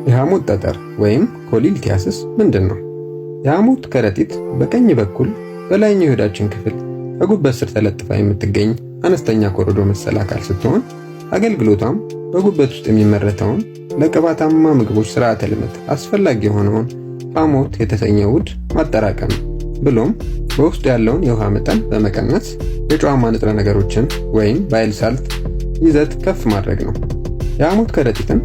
የሐሞት ጠጠር ወይም ኮሊልቲያሲስ ምንድን ነው? የሐሞት ከረጢት በቀኝ በኩል በላይኛው የሆዳችን ክፍል ከጉበት ስር ተለጥፋ የምትገኝ አነስተኛ ኮረዶ መሰል አካል ስትሆን አገልግሎቷም በጉበት ውስጥ የሚመረተውን ለቅባታማ ምግቦች ስርዓተ ልመት አስፈላጊ የሆነውን ሐሞት የተሰኘ ውህድ ማጠራቀም ብሎም በውስጡ ያለውን የውሃ መጠን በመቀነስ የጨዋማ ንጥረ ነገሮችን ወይም ባይል ሳልት ይዘት ከፍ ማድረግ ነው። የሐሞት ከረጢትን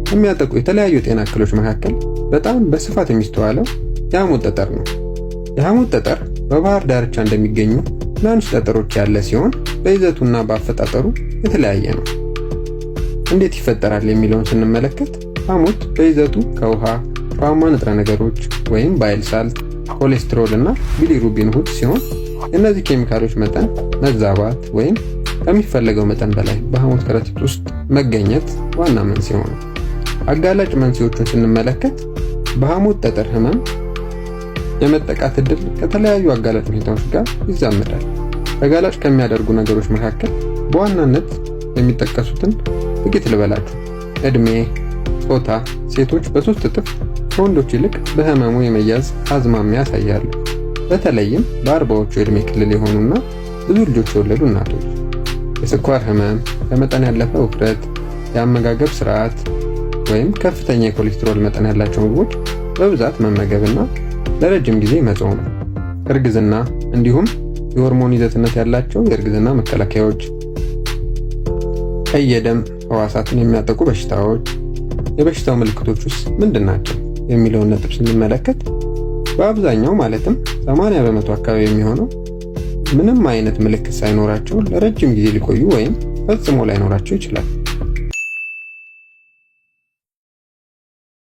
ከሚያጠቁ የተለያዩ የጤና እክሎች መካከል በጣም በስፋት የሚስተዋለው የሐሞት ጠጠር ነው። የሐሞት ጠጠር በባህር ዳርቻ እንደሚገኙ ትናንሽ ጠጠሮች ያለ ሲሆን በይዘቱና በአፈጣጠሩ የተለያየ ነው። እንዴት ይፈጠራል የሚለውን ስንመለከት ሐሞት በይዘቱ ከውሃ፣ ጨዋማ ንጥረ ነገሮች ወይም ባይል ሳልት፣ ኮሌስትሮል እና ቢሊሩቢን ውህድ ሲሆን የእነዚህ ኬሚካሎች መጠን መዛባት ወይም ከሚፈለገው መጠን በላይ በሐሞት ከረጢት ውስጥ መገኘት ዋና መንስኤ ነው። አጋላጭ መንስኤዎቹን ስንመለከት በሐሞት ጠጠር ህመም የመጠቃት ዕድል ከተለያዩ አጋላጭ ሁኔታዎች ጋር ይዛመዳል። ተጋላጭ ከሚያደርጉ ነገሮች መካከል በዋናነት የሚጠቀሱትን ጥቂት ልበላችሁ። ዕድሜ፣ ጾታ፣ ሴቶች በ3 እጥፍ ከወንዶች ይልቅ በህመሙ የመያዝ አዝማሚያ ያሳያሉ። በተለይም በ40ዎቹ የዕድሜ ክልል የሆኑና ብዙ ልጆች የወለዱ እናቶች። የስኳር ህመም፣ ከመጠን ያለፈ ውፍረት፣ የአመጋገብ ስርዓት ወይም ከፍተኛ የኮሌስትሮል መጠን ያላቸው ምግቦች በብዛት መመገብና ለረጅም ጊዜ መጾም፣ እርግዝና እንዲሁም የሆርሞን ይዘትነት ያላቸው የእርግዝና መከላከያዎች፣ ቀይ የደም ህዋሳትን የሚያጠቁ በሽታዎች። የበሽታው ምልክቶች ውስጥ ምንድን ናቸው የሚለውን ነጥብ ስንመለከት በአብዛኛው ማለትም 80% አካባቢ የሚሆነው ምንም አይነት ምልክት ሳይኖራቸው ለረጅም ጊዜ ሊቆዩ ወይም ፈጽሞ ላይኖራቸው ይችላል።